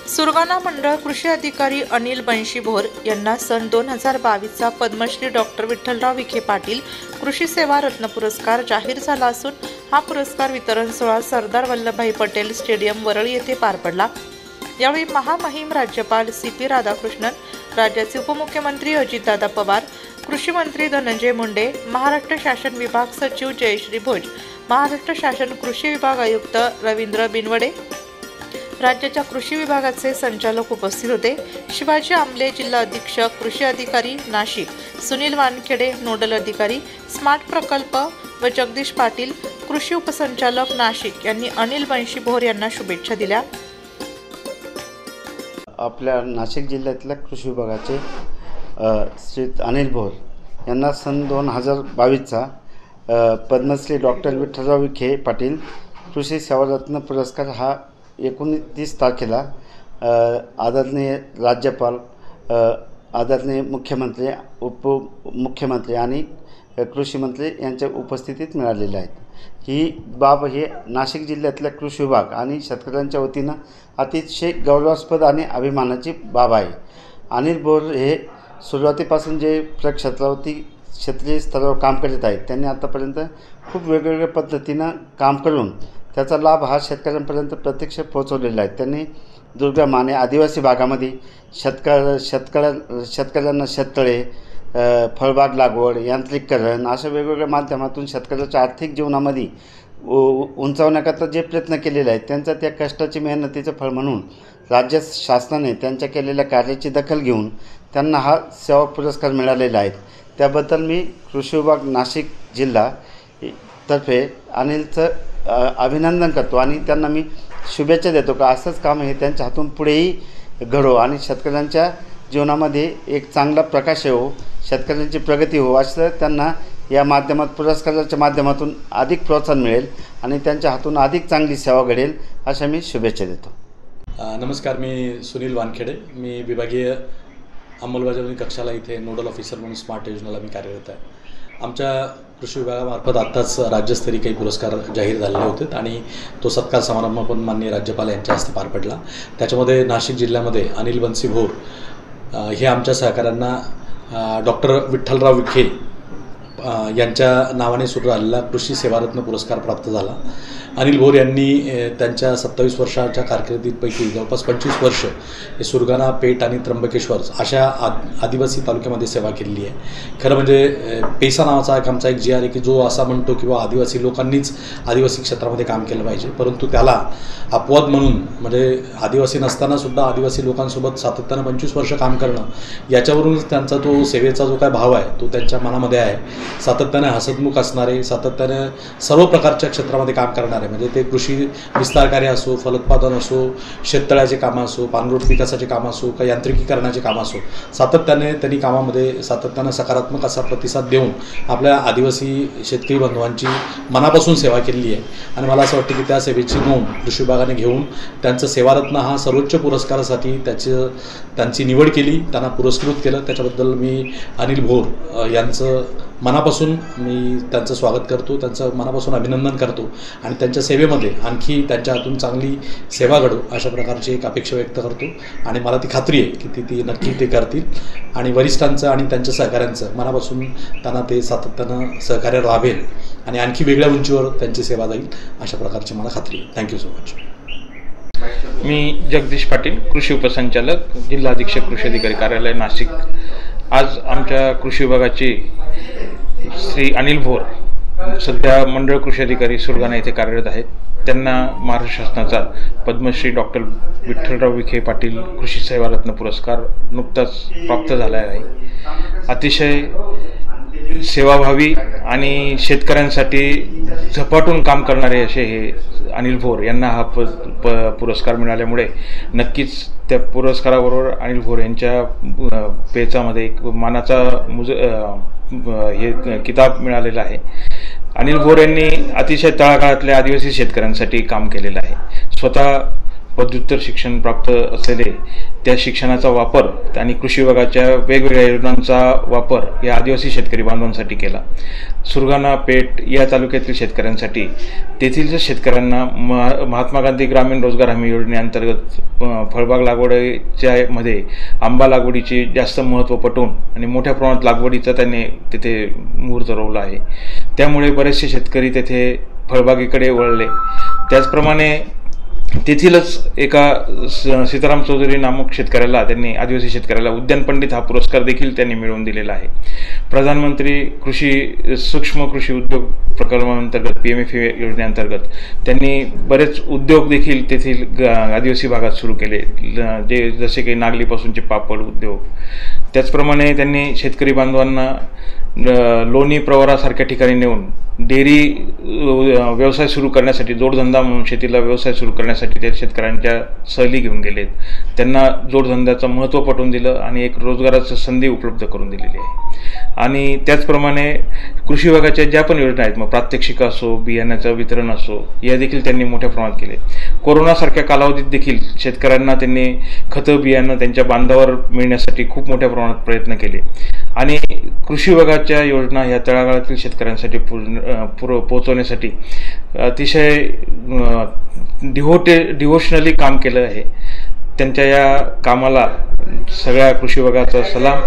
सुरगाणा मंडळ कृषी अधिकारी अनिल बनशीभोर यांना सन 2022चा पद्मश्री डॉक्टर विठ्ठलराव विखे पाटील कृषी सेवा रत्न पुरस्कार जाहीर झाला असून हा पुरस्कार वितरण सोहळा सरदार वल्लभभाई पटेल स्टेडियम वरळी येथे पार पडला। यावेळी महामहिम राज्यपाल CP राधाकृष्णन, राज्याचे उपमुख्यमंत्री अजितदादा पवार, कृषी मंत्री धनंजय मुंडे, महाराष्ट्र शासन विभाग सचिव जयश्री भोज, महाराष्ट्र शासन कृषी विभाग आयुक्त रवींद्र बिनवडे, राज्याच्या कृषी विभागाचे संचालक उपस्थित होते। शिवाजी आमले जिल्हा अधीक्षक कृषी अधिकारी नाशिक, सुनील वानखेडे नोडल अधिकारी स्मार्ट प्रकल्प व जगदीश पाटील कृषी उपसंचालक नाशिक यांनी अनिल बनशीभोर यांना शुभेच्छा दिल्या। आपल्या नाशिक जिल्ह्यातल्या कृषी विभागाचे श्री अनिल भोर यांना सन 2022चा पद्मश्री डॉक्टर विठ्ठलराव विखे पाटील कृषी सेवारत्न पुरस्कार हा 29 तारखेला आदरणीय राज्यपाल, आदरणीय मुख्यमंत्री, उपमुख्यमंत्री आणि कृषी मंत्री यांच्या उपस्थितीत मिळालेले आहेत। ही बाब हे नाशिक जिल्ह्यातल्या कृषी विभाग आणि शेतकऱ्यांच्या वतीनं अतिशय गौरवास्पद आणि अभिमानाची बाब आहे। अनिल भोर हे सुरुवातीपासून जे प्रक्षेत्रावरती क्षेत्रीय स्तरावर काम करीत आहेत, त्यांनी आतापर्यंत खूप वेगवेगळ्या पद्धतीनं काम करून त्याचा लाभ हा शेतकऱ्यांपर्यंत प्रत्यक्ष पोहोचवलेला आहे। त्यांनी दुर्गम आणि आदिवासी भागामध्ये शेतकऱ्यांना शेततळे, फळबाग लागवड, यांत्रिकीकरण अशा वेगवेगळ्या माध्यमातून शेतकऱ्याच्या आर्थिक जीवनामध्ये उंचावण्याकरता जे प्रयत्न केलेले आहेत, त्यांचा त्या कष्टाची मेहनतीचं फळ म्हणून राज्य शासनाने त्यांच्या केलेल्या कार्याची दखल घेऊन त्यांना हा सेवा पुरस्कार मिळालेला आहे। त्याबद्दल मी कृषी विभाग नाशिक जिल्हा तर्फे अनिलचं अभिनंदन करतो आणि त्यांना मी शुभेच्छा देतो का असंच काम हे त्यांच्या हातून पुढेही घडो आणि शेतकऱ्यांच्या जीवनामध्ये एक चांगला प्रकाश येवो, शेतकऱ्यांची प्रगती हो, असं त्यांना या माध्यमात पुरस्काराच्या माध्यमातून अधिक प्रोत्साहन मिळेल आणि त्यांच्या हातून अधिक चांगली सेवा घडेल अशा मी शुभेच्छा देतो। नमस्कार, मी सुनील वानखेडे, मी विभागीय अंमलबजावणी कक्षाला इथे नोडल ऑफिसर म्हणून स्मार्ट योजनेला मी कार्यरत आहे। आमच्या कृषी विभागामार्फत आत्ताच राज्यस्तरीय काही पुरस्कार जाहीर झालेले होते आणि तो सत्कार समारंभ पण माननीय राज्यपाल यांच्या हस्ते पार पडला। त्याच्यामध्ये नाशिक जिल्ह्यामध्ये अनिल बनशीभोर हे आमच्या सहकाऱ्यांना डॉक्टर विठ्ठलराव विखे यांच्या नावाने सुरू झालेला कृषी सेवारत्न पुरस्कार प्राप्त झाला। अनिल भोर यांनी त्यांच्या 27 वर्षाच्या कारकिर्दीपैकी जवळपास 25 वर्ष हे सुरगाणा, पेठ आणि त्र्यंबकेश्वर अशा आदिवासी तालुक्यामध्ये सेवा केलेली आहे। खरं म्हणजे पेसा नावाचा आमचा एक GR आहे की जो असा म्हणतो किंवा आदिवासी लोकांनीच आदिवासी क्षेत्रामध्ये काम केलं पाहिजे, परंतु त्याला अपवाद म्हणून म्हणजे आदिवासी नसतानासुद्धा आदिवासी लोकांसोबत सातत्यानं 25 वर्ष काम करणं, याच्यावरूनच त्यांचा तो सेवेचा जो काय भाव आहे तो त्यांच्या मनामध्ये आहे। सातत्याने हसतमुख असणारे, सातत्याने सर्व प्रकारच्या क्षेत्रामध्ये काम करणारे, म्हणजे ते कृषी विस्तार कार्य असो, फलोत्पादन असो, शेततळ्याचे कामं असो, पाणलोट विकासाचे कामं असो, का यांत्रिकीकरणाचे कामं असो, सातत्याने त्यांनी कामामध्ये सातत्यानं सकारात्मक असा प्रतिसाद देऊन आपल्या आदिवासी शेतकरी बंधवांची मनापासून सेवा केलेली आहे। आणि मला असं वाटतं की त्या सेवेची नोंद कृषी विभागाने घेऊन त्यांचं सेवारत्न हा सर्वोच्च पुरस्कारासाठी त्यांची निवड केली, त्यांना पुरस्कृत केलं। त्याच्याबद्दल मी अनिल भोर यांचं मनापासून मी त्यांचं स्वागत करतो, त्यांचं मनापासून अभिनंदन करतो आणि त्यांच्या सेवेमध्ये आणखी त्यांच्या हातून चांगली सेवा घडो अशा प्रकारची एक अपेक्षा व्यक्त करतो आणि मला ती खात्री आहे की ती नक्की ते करतील आणि वरिष्ठांचं आणि त्यांच्या सहकाऱ्यांचं मनापासून त्यांना ते सातत्यानं सहकार्य लाभेल आणि आणखी वेगळ्या उंचीवर त्यांची सेवा जाईल अशा प्रकारची मला खात्री आहे। Thank you so much. मी जगदीश पाटील, कृषी उपसंचालक, जिल्हा अधीक्षक कृषी अधिकारी कार्यालय नाशिक। आज आमच्या कृषी विभागाचे श्री अनिल भोर सध्या मंडळ कृषी अधिकारी सुरगाणा येथे कार्यरत आहेत। त्यांना महाराष्ट्र शासनाचा पद्मश्री डॉक्टर विठ्ठलराव विखे पाटील कृषी सेवारत्न पुरस्कार नुकताच प्राप्त झाला आहे। अतिशय सेवाभावी आणि शेतकऱ्यांसाठी झपाटून काम करणारे असे हे अनिल भोर यांना हा पुरस्कार मिळाल्यामुळे नक्कीच त्या पुरस्काराबरोबर अनिल भोर यांच्या पेचामध्ये एक मानाचा हे किताब मिळालेला आहे। अनिल भोर यांनी अतिशय तळागाळातल्या आदिवासी शेतकऱ्यांसाठी काम केलेलं आहे। स्वतः पदव्युत्तर शिक्षण प्राप्त असलेले त्या शिक्षणाचा वापर आणि कृषी विभागाच्या वेगवेगळ्या योजनांचा वापर या आदिवासी शेतकरी बांधवांसाठी केला. सुरगाणा, पेठ या तालुक्यातील शेतकऱ्यांसाठी तेथील शेतकऱ्यांना महात्मा गांधी ग्रामीण रोजगार हमी योजनेअंतर्गत फळबाग लागवडीच्या मध्ये आंबा लागवडीचे जास्त महत्त्व पटवून आणि मोठ्या प्रमाणात लागवडीचा त्यांनी तिथे मुहूर्त रोवला आहे. त्यामुळे बरेचसे शेतकरी तेथे फळबागेकडे वळले. त्याचप्रमाणे तेथीलच एका सीताराम चौधरी नामक शेतकऱ्याला, त्यांनी आदिवासी शेतकऱ्याला उद्यान पंडित हा पुरस्कार देखील त्यांनी मिळवून दिलेला आहे. प्रधानमंत्री कृषी सूक्ष्म कृषी उद्योग प्रकल्पांतर्गत PMFA योजनेअंतर्गत त्यांनी बरेच उद्योग देखील तेथील आदिवासी भागात सुरू केले, जसे की नागलीपासूनचे पापड उद्योग. त्याचप्रमाणे त्यांनी शेतकरी बांधवांना लोणी, प्रवरासारख्या ठिकाणी नेऊन डेअरी व्यवसाय सुरू करण्यासाठी, जोडधंदा म्हणून शेतीला व्यवसाय सुरू करण्यासाठी ते शेतकऱ्यांच्या सहली घेऊन गेलेत. त्यांना जोडधंद्याचं महत्त्व पटवून दिलं आणि एक रोजगाराची संधी उपलब्ध करून दिलेली आहे. आणि त्याचप्रमाणे कृषी विभागाच्या ज्या पण योजना आहेत, मग प्रात्यक्षिक असो, बियाण्याचं वितरण असो, या देखील त्यांनी मोठ्या प्रमाणात केले. कोरोनासारख्या कालावधीत देखील शेतकऱ्यांना त्यांनी खतं, बियाणं त्यांच्या बांधावर मिळण्यासाठी खूप मोठ्या प्रमाणात प्रयत्न केले. आणि कृषी विभागाच्या योजना ह्या तळागाळातील शेतकऱ्यांसाठी पोहोचवण्यासाठी अतिशय डिव्होशनली काम केलं आहे. त्यांच्या या कामाला सगळ्या कृषी विभागाचा सलाम.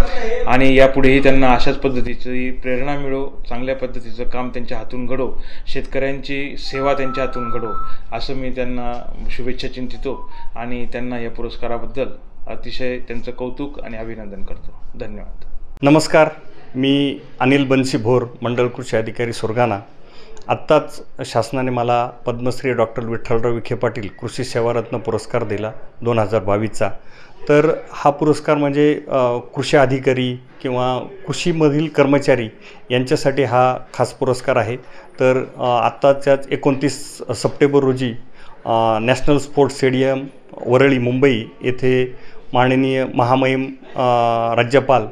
आणि यापुढेही त्यांना अशाच पद्धतीची प्रेरणा मिळो, चांगल्या पद्धतीचं काम त्यांच्या हातून घडो, शेतकऱ्यांची सेवा त्यांच्या हातून घडो, असं मी त्यांना शुभेच्छा चिंतितो. आणि त्यांना या पुरस्काराबद्दल अतिशय त्यांचं कौतुक आणि अभिनंदन करतो. धन्यवाद. नमस्कार, मी अनिल बन्सी भोर, मंडळ कृषी अधिकारी सुरगाणा. आत्ताच शासनाने मला पद्मश्री डॉक्टर विठ्ठलराव विखे पाटील कृषी सेवारत्न पुरस्कार दिला 2022चा. तर हा पुरस्कार म्हणजे कृषी अधिकारी किंवा कृषीमधील कर्मचारी यांच्यासाठी हा खास पुरस्कार आहे. तर आत्ताच्याच 29 सप्टेंबर रोजी national sports stadium Worli Mumbai येथे माननीय महामहिम राज्यपाल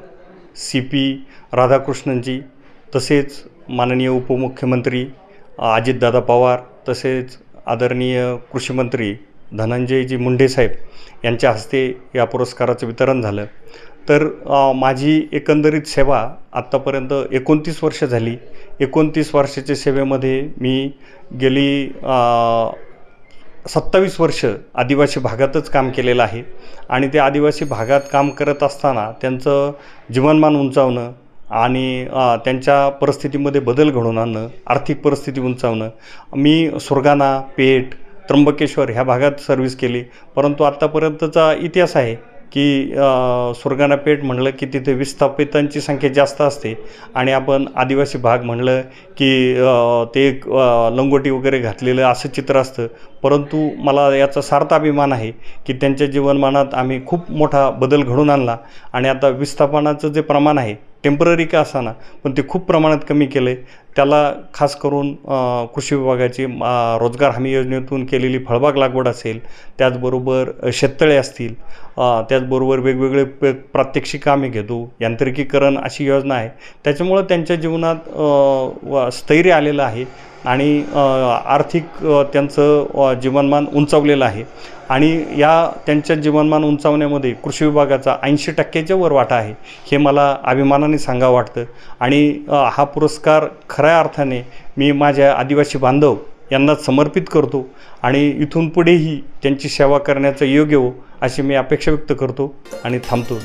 CP राधाकृष्णनजी, तसेच माननीय उपमुख्यमंत्री अजितदादा पवार, तसेच आदरणीय कृषीमंत्री धनंजयजी मुंडे साहेब यांच्या हस्ते या पुरस्काराचं वितरण झालं. तर माझी एकंदरीत सेवा आत्तापर्यंत 29 वर्ष झाली. 29 वर्षाच्या सेवेमध्ये मी गेली 27 वर्ष आदिवासी भागातच काम केलेलं आहे. आणि त्या आदिवासी भागात काम करत असताना त्यांचं जीवनमान उंचावणं आणि त्यांच्या परिस्थितीमध्ये बदल घडवून आणणं, आर्थिक परिस्थिती उंचावणं. मी सुरगाणा, पेठ, त्र्यंबकेश्वर ह्या भागात सर्व्हिस केली. परंतु आत्तापर्यंतचा इतिहास आहे की सुरगाणा, पेठ म्हणलं की तिथे विस्थापितांची संख्या जास्त असते आणि आपण आदिवासी भाग म्हणलं की ते एक लंगोटी वगैरे घातलेलं असं चित्र असतं. परंतु मला याचा सार्थ अभिमान आहे की त्यांच्या जीवनमानात आम्ही खूप मोठा बदल घडवून आणला. आणि आता विस्थापनाचं जे प्रमाण आहे, टेम्पररी का असाना, पण ते खूप प्रमाणात कमी केलं आहे. त्याला खास करून कृषी विभागाची रोजगार हमी योजनेतून केलेली फळबाग लागवड असेल, त्याचबरोबर शेततळे असतील, त्याचबरोबर वेगवेगळे प्रात्यक्षिक कामे घेतो, यांत्रिकीकरण अशी योजना आहे. त्याच्यामुळं त्यांच्या जीवनात स्थैर्य आलेलं आहे आणि आर्थिक त्यांचं जीवनमान उंचावलेलं आहे. आणि या त्यांच्या जीवनमान उंचावण्यामध्ये कृषी विभागाचा 80%च्या वर वाटा आहे, हे मला अभिमानाने सांगावं वाटतं. आणि हा पुरस्कार खऱ्या अर्थाने मी माझ्या आदिवासी बांधव यांना समर्पित करतो आणि इथून पुढेही त्यांची सेवा करण्याचं योग्य हो अशी मी अपेक्षा व्यक्त करतो आणि थांबतो.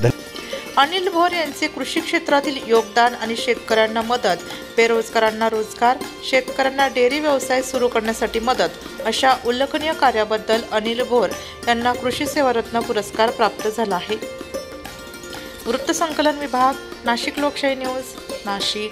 अनिल भोर यांचे कृषी क्षेत्रातील योगदान आणि शेतकऱ्यांना मदत, बेरोजगारांना रोजगार, शेतकऱ्यांना डेअरी व्यवसाय सुरू करण्यासाठी मदत अशा उल्लेखनीय कार्याबद्दल अनिल भोर यांना कृषी सेवारत्न पुरस्कार प्राप्त झाला आहे. वृत्तसंकलन विभाग, नाशिक लोकशाही न्यूज, नाशिक.